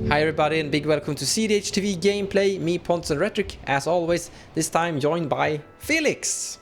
Hi everybody and big welcome to cEDH TV gameplay, me Pontus and Rhetoric, as always, this time joined by Felix.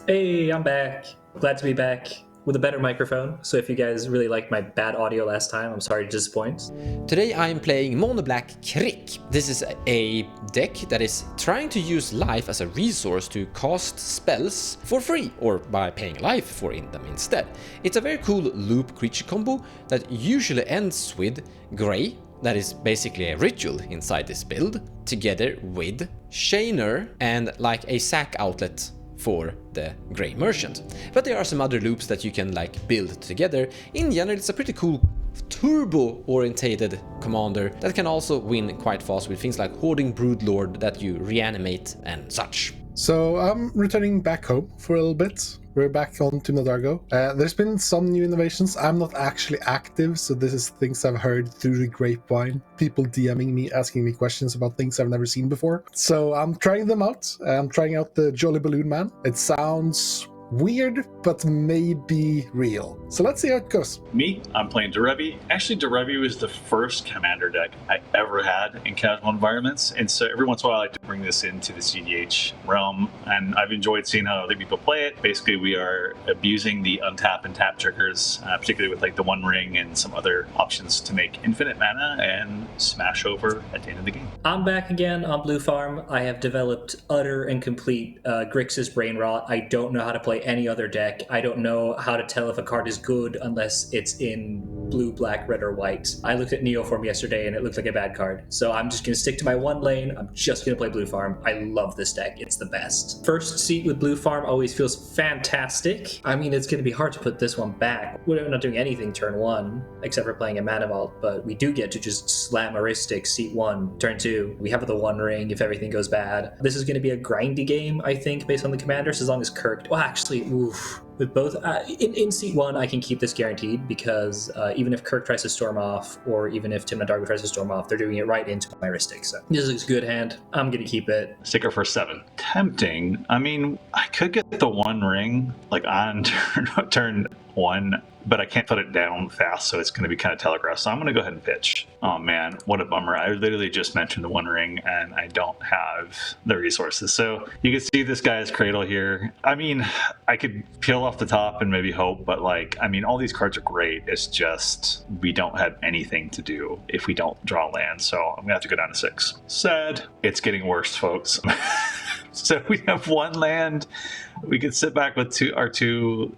Hey, I'm back. Glad to be back with a better microphone, so if you guys really liked my bad audio last time, I'm sorry to disappoint. Today I am playing Mono Black Crick. This is a deck that is trying to use life as a resource to cast spells for free, or by paying life for them instead. It's a very cool loop creature combo that usually ends with Grey, that is basically a ritual inside this build, together with Shaner and like a sack outlet for the Grey Merchant. But there are some other loops that you can like build together. In general, it's a pretty cool turbo-orientated commander that can also win quite fast with things like Hoarding Broodlord that you reanimate and such. So I'm returning back home for a little bit. We're back on to Nadargo. There's been some new innovations. I'm not actually active, so this is things I've heard through the grapevine. People DMing me, asking me questions about things I've never seen before. So I'm trying them out. I'm trying out the Jolly Balloon Man. It sounds weird, but maybe real. So let's see how it goes. Me, I'm playing Derevi. Actually, Derevi was the first commander deck I ever had in casual environments, and so every once in a while I like to bring this into the cEDH realm, and I've enjoyed seeing how other people play it. Basically, we are abusing the untap and tap triggers, particularly with like the One Ring and some other options to make infinite mana and smash over at the end of the game. I'm back again on Bluefarm. I have developed utter and complete Grixis Brain Rot. I don't know how to play any other deck. I don't know how to tell if a card is good unless it's in blue, black, red, or white. I looked at Neoform yesterday and it looked like a bad card. So I'm just going to stick to my one lane. I'm just going to play Bluefarm. I love this deck. It's the best. First seat with Bluefarm always feels fantastic. I mean, it's going to be hard to put this one back. We're not doing anything turn one, except for playing a Mana Vault, but we do get to just slam Aristic seat one. Turn two, we have the One Ring if everything goes bad. This is going to be a grindy game, I think, based on the commanders, as long as Kirk... Well, actually, oof. With both, in seat one, I can keep this guaranteed because even if Kirk tries to storm off, or even if Tim Nadargo tries to storm off, they're doing it right into my Aristic. So this is a good hand. I'm going to keep it. Sticker for 7. Tempting. I mean, I could get the One Ring like on turn one, but I can't put it down fast, so it's going to be kind of telegraphed. So I'm going to go ahead and pitch. Oh man, what a bummer. I literally just mentioned the One Ring and I don't have the resources. So you can see this guy's Cradle here. I mean, I could peel off the top and maybe hope, but like, I mean, all these cards are great. It's just, we don't have anything to do if we don't draw land. So I'm going to have to go down to 6. Sad. It's getting worse, folks. So we have one land. We could sit back with our two,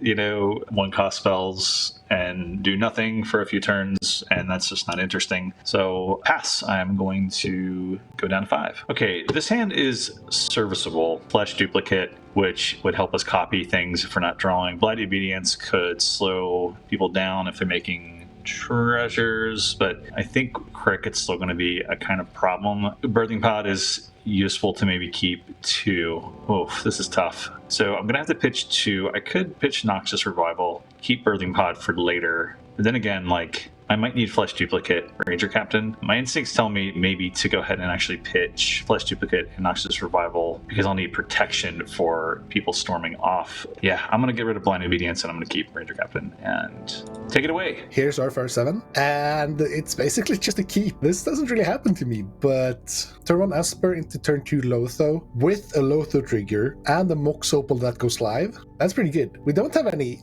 one cost spells and do nothing for a few turns, and that's just not interesting. So pass. I'm going to go down to 5. Okay, this hand is serviceable. Flesh Duplicate, which would help us copy things if we're not drawing. Blighted Obedience could slow people down if they're making treasures, but I think Cricket's still going to be a kind of problem. Birthing Pod is useful to maybe keep 2. Oh, this is tough. So I'm gonna have to pitch 2. I could pitch Noxious Revival, keep Birthing Pod for later. But then again, like, I might need Flesh Duplicate, Ranger Captain. My instincts tell me maybe to go ahead and actually pitch Flesh Duplicate and Noxious Revival because I'll need protection for people storming off. Yeah, I'm going to get rid of Blind Obedience and I'm going to keep Ranger Captain and take it away. Here's our first 7, and it's basically just a keep. This doesn't really happen to me, but turn 1 Esper into turn 2 Lotho with a Lotho trigger and a Mox Opal that goes live. That's pretty good. We don't have any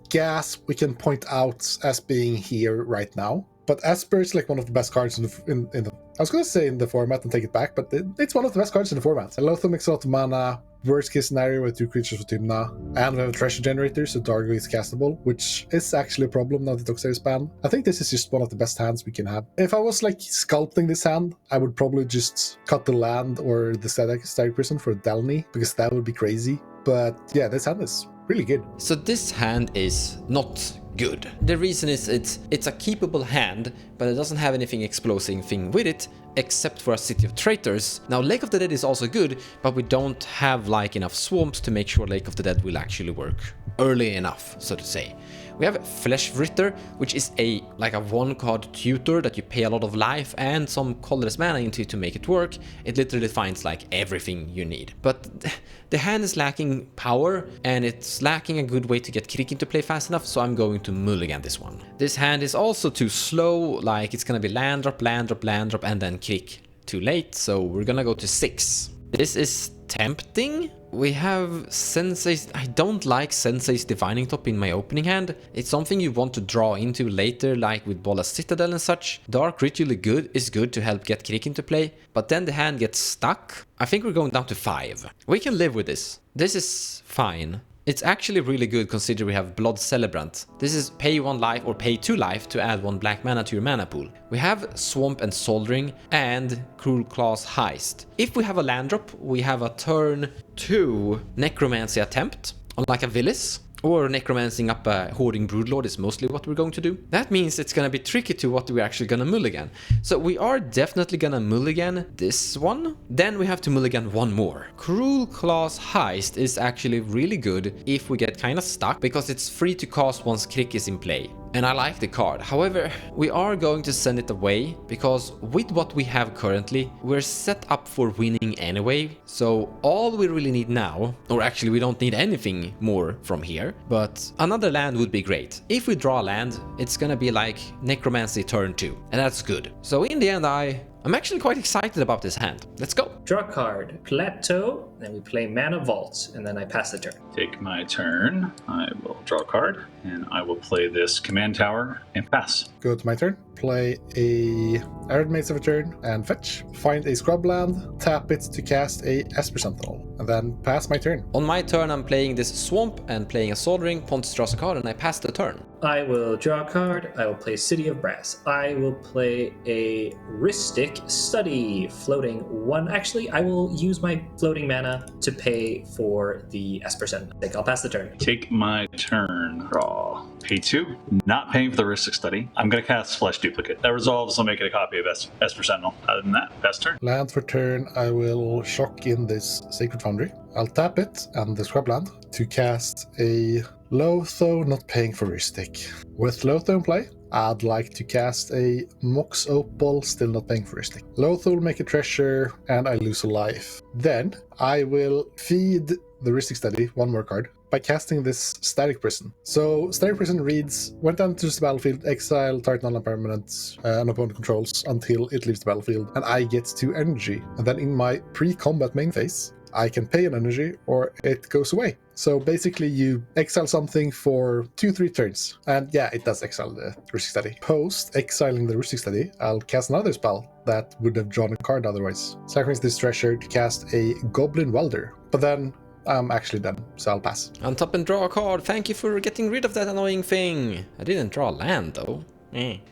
gas we can point out as being here right now, but Esper is like one of the best cards in the I was going to say in the format and take it back, but it's one of the best cards in the format. And Lotho makes a lot of mana. Worst case scenario with 2 creatures with Tymna, and we have a treasure generator, so Dargo is castable, which is actually a problem now that Doxer is banned. I think this is just one of the best hands we can have. If I was sculpting this hand, I would probably just cut the land or the Static Prison for Delny, because that would be crazy. But yeah, this hand is really good. So this hand is not good. The reason is it's a keepable hand, but it doesn't have anything explosive with it, except for a City of Traitors. Now Lake of the Dead is also good, but we don't have enough swamps to make sure Lake of the Dead will actually work early enough, so to say. We have Flesh Ritter, which is a 1-card tutor that you pay a lot of life and some colorless mana into to make it work. It literally finds everything you need. But the hand is lacking power and it's lacking a good way to get Crick into play fast enough, so I'm going to mulligan this one. This hand is also too slow, like it's gonna be land drop, land drop, land drop, and then crick too late, so we're gonna go to 6. This is tempting. We have Sensei's... I don't like Sensei's Divining Top in my opening hand. It's something you want to draw into later, like with Bolas Citadel and such. Dark Ritually Good is good to help get Crick into play, but then the hand gets stuck. I think we're going down to 5. We can live with this. This is fine. It's actually really good considering we have Blood Celebrant. This is pay 1 life or pay 2 life to add 1 black mana to your mana pool. We have Swamp and Soldering and Cruel Claw's Heist. If we have a land drop, we have a turn 2 Necromancy Attempt, unlike a Villis. Or necromancing up a Hoarding Broodlord is mostly what we're going to do. That means it's gonna be tricky to what we're actually gonna mulligan. So we are definitely gonna mulligan this one. Then we have to mulligan one more. Cruel Claw's Heist is actually really good if we get kinda stuck, because it's free to cast once Crick is in play. And I like the card. However, we are going to send it away, because with what we have currently, we're set up for winning anyway. So all we really need now, or actually we don't need anything more from here, but another land would be great. If we draw a land, it's gonna be like Necromancy turn 2, and that's good. So in the end, I'm actually quite excited about this hand. Let's go. Draw a card, Plateau, then we play Mana Vault, and then I pass the turn. Take my turn. I will draw a card, and I will play this Command Tower and pass. Go to my turn. Play a Arid Maze of a turn and fetch. Find a scrub land, tap it to cast a Esper Sentinel, and then pass my turn. On my turn, I'm playing this Swamp and playing a Soldering. Pontus draws a card, and I pass the turn. I will draw a card. I will play City of Brass. I will play a Rhystic Study, floating 1. Actually, I will use my floating mana to pay for the Esper Sentinel. I'll pass the turn. Take my turn. Draw. Pay 2. Not paying for the Rhystic Study. I'm going to cast Flesh Duplicate. That resolves, I'll make it a copy of Esper Sentinel. Other than that, best turn. Land for turn, I will shock in this Sacred Foundry. I'll tap it and the scrub land to cast a Lotho, not paying for Rhystic. With Lotho in play, I'd like to cast a Mox Opal, still not paying for Rhystic. Lotho will make a treasure, and I lose a life. Then I will feed the Rhystic Study 1 more card by casting this Static Prison. So Static Prison reads, when it enters the battlefield, exile target non-permanent an opponent controls until it leaves the battlefield, and I get 2 energy. And then in my pre-combat main phase, I can pay an energy or it goes away. So basically you exile something for 2-3 turns. And yeah, it does exile the Rhystic Study. Post exiling the Rhystic Study, I'll cast another spell that would have drawn a card otherwise. Sacrifice this treasure to cast a Goblin Welder. But then I'm actually done, so I'll pass. Untap and draw a card. Thank you for getting rid of that annoying thing. I didn't draw land though.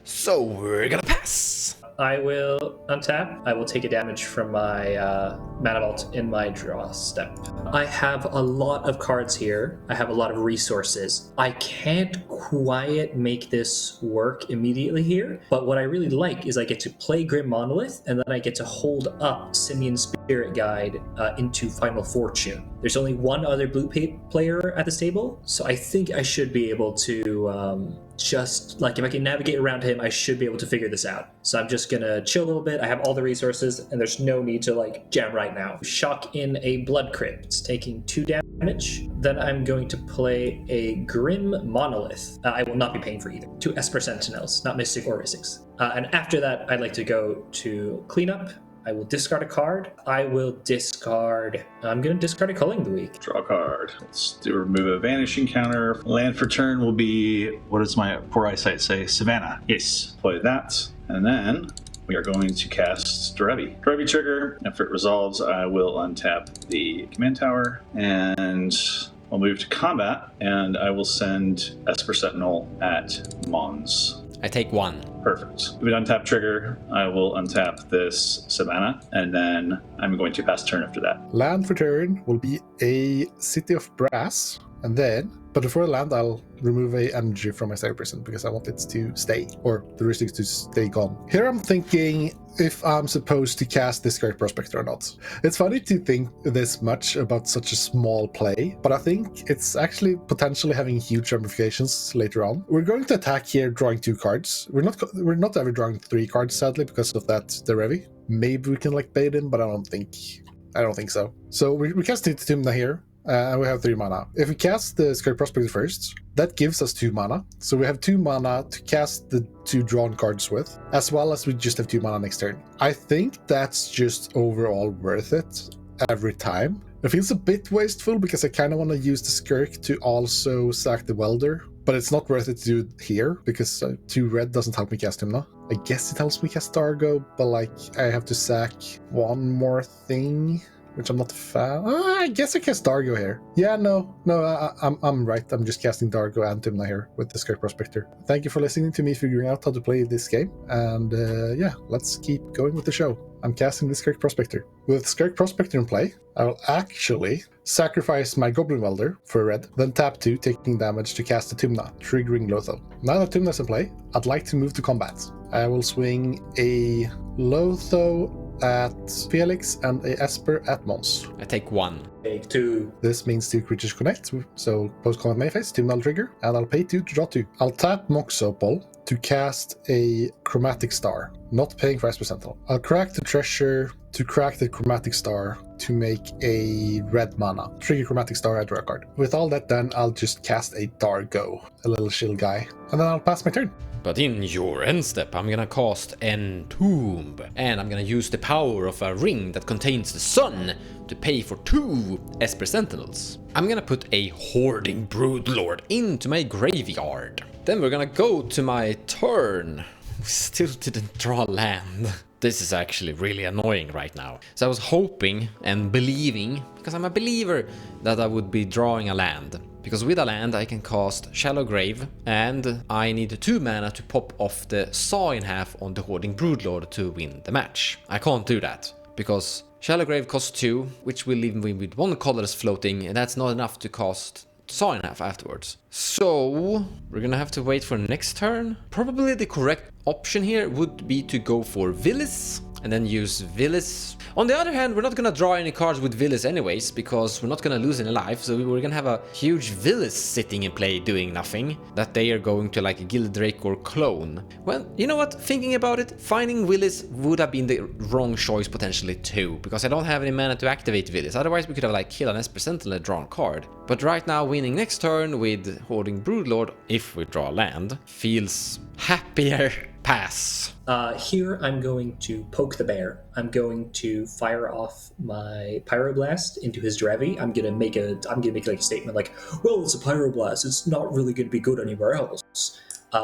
So we're gonna pass. I will untap. I will take a damage from my Mana Vault in my draw step. I have a lot of cards here. I have a lot of resources. I can't quite make this work immediately here, but what I really like is I get to play Grim Monolith, and then I get to hold up Simian Spirit Guide into Final Fortune. There's only one other blue player at this table, so I think I should be able to just, like, if I can navigate around him, I should be able to figure this out. So I'm just gonna chill a little bit. I have all the resources, and there's no need to, like, jam right now. Shock in a Blood Crypt. It's taking 2 damage. Then I'm going to play a Grim Monolith. I will not be paying for either. 2 Esper Sentinels, not Mystic or Mystics. And after that, I'd like to go to Cleanup. I will discard a card. I'm going to discard a Culling the Week. Draw a card. Let's remove a vanishing counter. Land for turn will be, what does my poor eyesight say? Savannah. Yes. Play that. And then we are going to cast Derevi. Derevi trigger. After it resolves, I will untap the Command Tower. And I'll move to combat. And I will send Esper Sentinel at Mons. I take 1. Perfect. With untap trigger, I will untap this Savannah, and then I'm going to pass turn after that. Land for turn will be a City of Brass, and then, but before I land, I'll remove a energy from my Static Prison because I want it to stay, or the Rhystic to stay gone. Here I'm thinking if I'm supposed to cast Discard Prospector or not. It's funny to think this much about such a small play, but I think it's actually potentially having huge ramifications later on. We're going to attack here drawing 2 cards. We're not ever drawing 3 cards, sadly, because of that Derevi. Maybe we can, like, bait in, but I don't think so. So we cast Tymna here. We have 3 mana. If we cast the Scarlet Prospector first, that gives us 2 mana. So we have 2 mana to cast the 2 drawn cards with, as well as we just have 2 mana next turn. I think that's just overall worth it every time. It feels a bit wasteful because I kind of want to use the Skirk to also sack the Welder, but it's not worth it to do it here because 2 red doesn't help me cast him now. I guess it helps me cast Dargo, but like I have to sack one more thing, which I'm not a fan. I guess I cast Dargo here. Yeah, no, I'm right. I'm just casting Dargo and Tymna here with the Skirk Prospector. Thank you for listening to me figuring out how to play this game, and yeah, let's keep going with the show. I'm casting the Skirk Prospector. With Skirk Prospector in play, I will actually sacrifice my Goblin Welder for a red, then tap 2, taking damage to cast a Tymna, triggering Lotho. Now that Tymna's in play, I'd like to move to combat. I will swing a Lotho at Felix and a Esper at Mons. I take 1. Take 2. This means 2 creatures connect, so post-combat Mayface, Tymna will trigger, and I'll pay 2 to draw 2. I'll tap Mox Opal to cast a Chromatic Star, not paying for Esper Sentinel. I'll crack the Treasure to crack the Chromatic Star to make a red mana. Trigger Chromatic Star, I draw a card. With all that done, I'll just cast a Dargo, a little chill guy, and then I'll pass my turn. But in your end step, I'm gonna cast Entomb, and I'm gonna use the power of a ring that contains the sun to pay for 2 Esper Sentinels. I'm gonna put a Hoarding Broodlord into my graveyard. Then we're gonna go to my turn. We still didn't draw land. This is actually really annoying right now. So I was hoping and believing, because I'm a believer, that I would be drawing a land. Because with a land I can cast Shallow Grave, and I need 2 mana to pop off the Saw in half on the Hoarding Broodlord to win the match. I can't do that, because Shallow Grave costs 2, which will leave me with 1 colorless floating, and that's not enough to cast Saw in half afterwards. So we're gonna have to wait for next turn. Probably the correct option here would be to go for Villis and then use Villis. On the other hand, we're not gonna draw any cards with Villis anyways, because we're not gonna lose any life, so we're gonna have a huge Villis sitting in play doing nothing, that they are going to like Gildrake or clone. Well, you know what, thinking about it, finding Villis would have been the wrong choice potentially too, because I don't have any mana to activate Villis, otherwise we could have like killed an Esper Sentinel and drawn card. But right now, winning next turn with Hoarding Broodlord, if we draw land, feels happier. Pass. Here I'm going to poke the bear. I'm going to fire off my Pyroblast into his Derevi. I'm gonna make like a statement like, well, it's a Pyroblast. It's not really gonna be good anywhere else.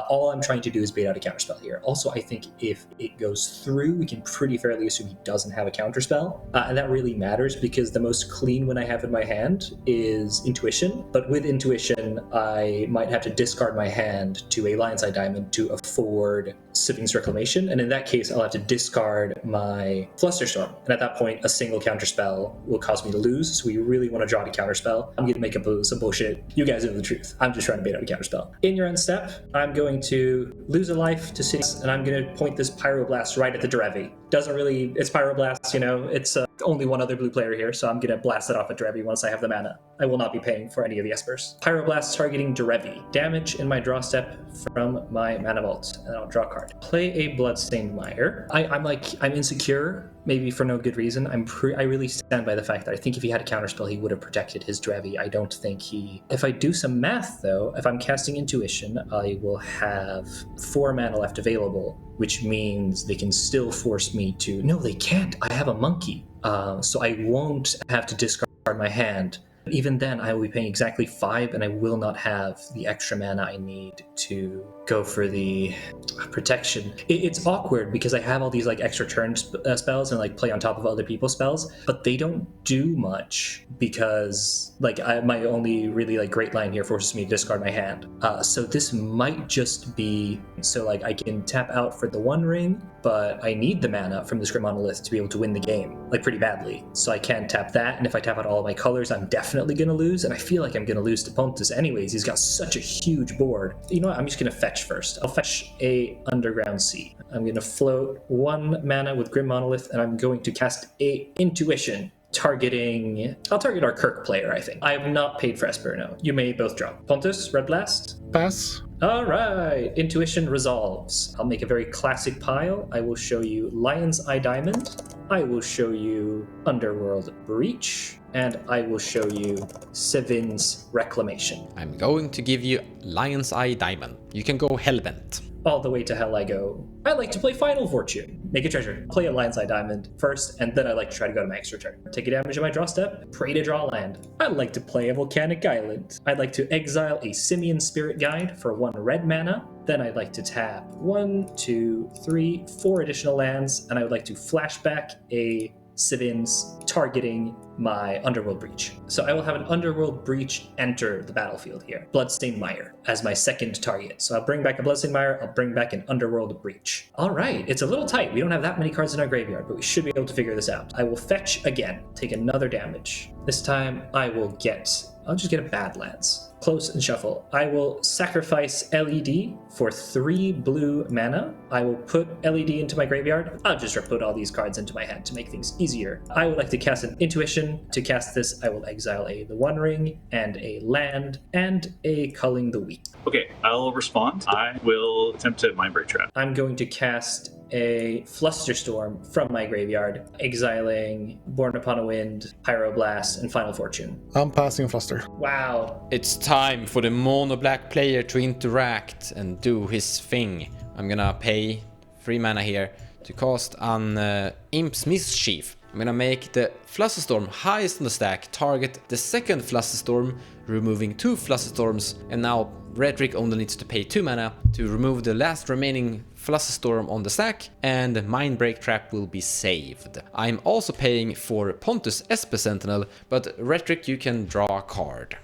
All I'm trying to do is bait out a counterspell here. Also, I think if it goes through, we can pretty fairly assume he doesn't have a counterspell. And that really matters because the most clean one I have in my hand is Intuition. But with Intuition, I might have to discard my hand to a Lion's Eye Diamond to afford Sipping's Reclamation. And in that case, I'll have to discard my Flusterstorm. And at that point, a single counterspell will cause me to lose. So we really want to draw a counterspell. I'm going to make up some bullshit. You guys know the truth. I'm just trying to bait out a counterspell. In your end step, I'm going to lose a life to City, and I'm going to point this Pyroblast right at the Derevi. Doesn't really, it's Pyroblast, you know, it's only one other blue player here, so I'm going to blast it off at Derevi once I have the mana. I will not be paying for any of the Espers. Pyroblast targeting Derevi. Damage in my draw step from my mana vault, and I'll draw a card. Play a Bloodstained Mire. I'm insecure, maybe for no good reason. I really stand by the fact that I think if he had a counterspell, he would have protected his Derevi. I don't think he... If I do some math, though, if I'm casting Intuition, I will have 4 mana left available, which means they can still force me to... No, they can't. I have a monkey. So I won't have to discard my hand. Even then, I will be paying exactly 5, and I will not have the extra mana I need to go for the protection. It's awkward because I have all these like extra turn spells and like play on top of other people's spells, but they don't do much because like my only really like great line here forces me to discard my hand. So this might just be so like I can tap out for the One Ring, but I need the mana from the Grim Monolith to be able to win the game like pretty badly. So I can't tap that, and if I tap out all of my colors, I'm definitely gonna lose, and I feel like I'm gonna lose to Pontus anyways. He's got such a huge board. You know what? I'm just gonna fetch first. I'll fetch a Underground Sea. I'm going to float 1 mana with Grim Monolith, and I'm going to cast a Intuition, targeting... I'll target our Kirk player, I think. I have not paid for Esper, no. You may both draw. Pontus, Red Blast? Pass. All right, Intuition resolves. I'll make a very classic pile. I will show you Lion's Eye Diamond. I will show you Underworld Breach. And I will show you Sevin's Reclamation. I'm going to give you Lion's Eye Diamond. You can go Hellbent. All the way to hell I go. I like to play Final Fortune. Make a treasure. Play a Lion's Eye Diamond first, and then I like to try to go to my extra turn. Take a damage on my draw step. Pray to draw land. I like to play a Volcanic Island. I'd like to exile a Simian Spirit Guide for 1 red mana. Then I'd like to tap 1, 2, 3, 4 additional lands, and I would like to flashback a Sevin's targeting my Underworld Breach. So I will have an Underworld Breach enter the battlefield here. Bloodstained Mire as my second target. So I'll bring back a Bloodstained Mire, I'll bring back an Underworld Breach. All right, it's a little tight. We don't have that many cards in our graveyard, but we should be able to figure this out. I will fetch again, take another damage. This time I'll just get a Badlands. Close and shuffle. I will sacrifice LED for 3 blue mana. I will put LED into my graveyard. I'll just put all these cards into my hand to make things easier. I would like to cast an Intuition. To cast this, I will exile the One Ring and a land and a Culling the Weak. Okay, I'll respond. I will attempt to Mindbreak Trap. I'm going to cast a Flusterstorm from my graveyard, exiling Born Upon a Wind, Pyroblast, and Final Fortune. I'm passing Fluster. Wow. It's time for the mono black player to interact and do his thing. I'm gonna pay 3 mana here to cast an Imp's Mischief. I'm gonna make the Flusterstorm highest on the stack, target the second Flusterstorm, removing 2 Flusterstorms, and now Rhetoric only needs to pay 2 mana to remove the last remaining Flusterstorm on the stack, and Mindbreak Trap will be saved. I'm also paying for Pontus Esper Sentinel, but Rhetoric, you can draw a card.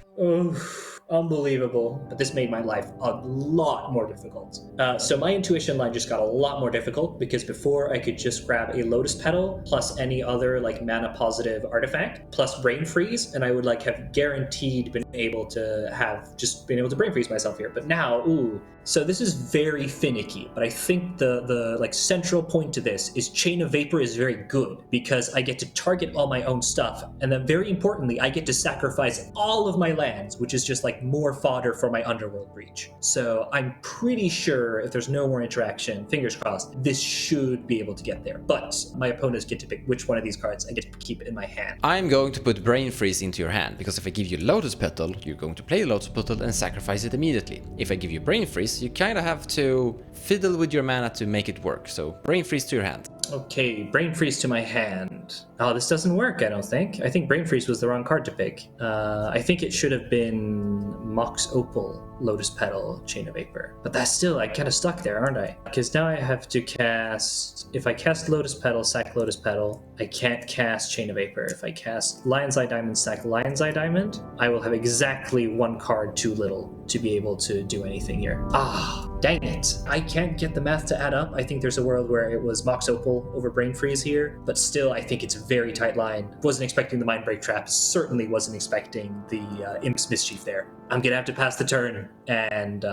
Unbelievable, but this made my life a lot more difficult. So my intuition line just got a lot more difficult because before I could just grab a Lotus Petal plus any other like mana positive artifact plus Brain Freeze, and I would like have guaranteed been able to Brain Freeze myself here. But now, so this is very finicky, but I think the like central point to this is Chain of Vapor is very good because I get to target all my own stuff, and then very importantly, I get to sacrifice all of my lands, which is just like more fodder for my Underworld Breach. So I'm pretty sure if there's no more interaction, fingers crossed, this should be able to get there. But my opponents get to pick which one of these cards I get to keep in my hand. I'm going to put Brain Freeze into your hand, because if I give you Lotus Petal, you're going to play Lotus Petal and sacrifice it immediately. If I give you Brain Freeze, you kind of have to fiddle with your mana to make it work. So Brain Freeze to your hand. Okay, Brain Freeze to my hand. Oh, this doesn't work, I don't think. I think Brain Freeze was the wrong card to pick. I think it should have been Mox Opal, Lotus Petal, Chain of Vapor. But that's still, I kind of stuck there, aren't I? Because now I have to cast... If I cast Lotus Petal, sack Lotus Petal, I can't cast Chain of Vapor. If I cast Lion's Eye Diamond, sack Lion's Eye Diamond, I will have exactly 1 card too little to be able to do anything here. Dang it. I can't get the math to add up. I think there's a world where it was Mox Opal over Brain Freeze here, but still I think it's a very tight line. Wasn't expecting the Mindbreak Trap, certainly wasn't expecting the Imp's Mischief there. I'm gonna have to pass the turn and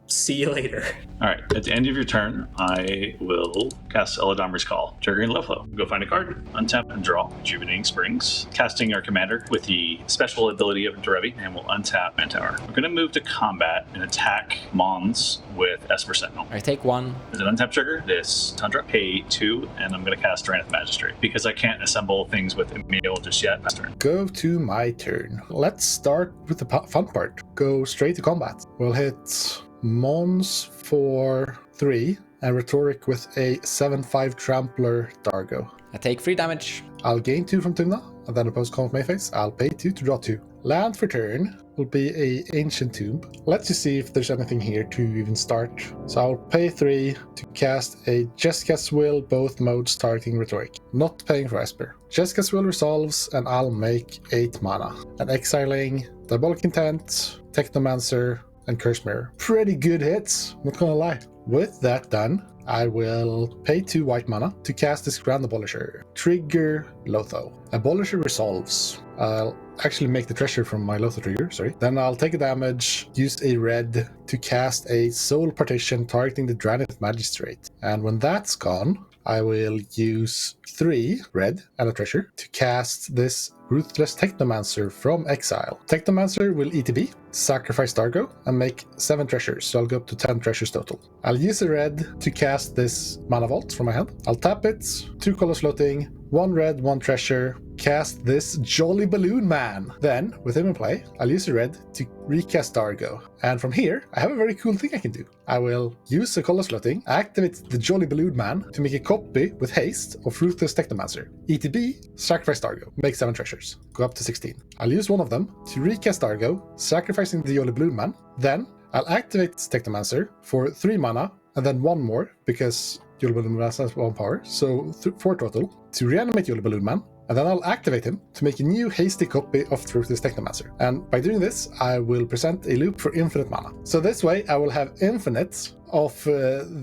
see you later. All right, at the end of your turn, I will cast Eladamri's Call, triggering low flow. Go find a card, untap and draw Rejuvenating Springs, casting our commander with the special ability of Derevi, and we'll untap Mantower. We're gonna move to combat and attack Mons with Esper Sentinel. I take 1. As an untap trigger, this Tundra, pay 2, and I'm gonna cast Drannith Magistrate because I can't assemble things with Emil just yet. Last turn. Go to my turn. Let's start with the fun part. Go straight to combat. We'll hit Mons for 3 and Rhetoric with a 7/5 Trampler Dargo. I take 3 damage. I'll gain 2 from Tuna, and then opposed Combat Mayface. I'll pay 2 to draw 2. Land for turn will be a Ancient Tomb. Let's just see if there's anything here to even start. So I'll pay 3 to cast a Jessica's Will, both modes targeting Rhetoric. Not paying for Esper. Jessica's Will resolves, and I'll make 8 mana. And exiling Diabolic Intent, Technomancer, and Curse Mirror. Pretty good hits, not gonna lie. With that done, I will pay 2 white mana to cast this Grand Abolisher. Trigger Lotho. Abolisher resolves. I'll actually make the treasure from my Lotho trigger, sorry. Then I'll take a damage, use a red to cast a Soul Partition targeting the Drannith Magistrate. And when that's gone, I will use 3 red and a treasure to cast this Ruthless Technomancer from exile. Technomancer will ETB, sacrifice Dargo, and make 7 treasures, so I'll go up to 10 treasures total. I'll use a red to cast this Mana Vault from my hand. I'll tap it, 2 colors floating, 1 red, 1 treasure, cast this Jolly Balloon Man. Then, with him in play, I'll use a red to recast Dargo. And from here, I have a very cool thing I can do. I will use the color slotting, activate the Jolly Balloon Man to make a copy with haste of Ruthless Technomancer. ETB, sacrifice Dargo, make 7 treasures, go up to 16. I'll use one of them to recast Dargo, sacrificing the Jolly Balloon Man. Then, I'll activate Technomancer for 3 mana, and then 1 more, because Jolly Balloon Man has 1 power, so 4 total, to reanimate Jolly Balloon Man, and then I'll activate him to make a new hasty copy of Ruthless Technomancer. And by doing this, I will present a loop for infinite mana. So this way, I will have infinite of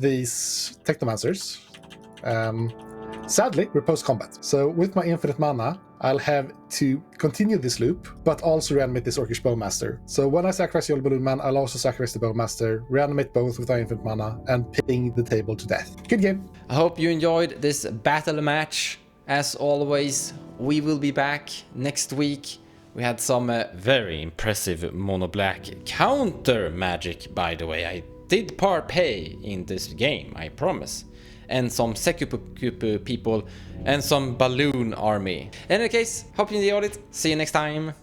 these Technomancers. Sadly, we're post-combat. So with my infinite mana, I'll have to continue this loop, but also reanimate this Orcish Bowmaster. So when I sacrifice Jolly Balloon Man, I'll also sacrifice the Bowmaster, reanimate both with my infinite mana, and ping the table to death. Good game. I hope you enjoyed this battle match. As always, we will be back next week. We had some very impressive mono black counter magic, by the way. I did pay in this game, I promise. And some Sekupu people and some balloon army. In any case, hope you enjoyed it. See you next time.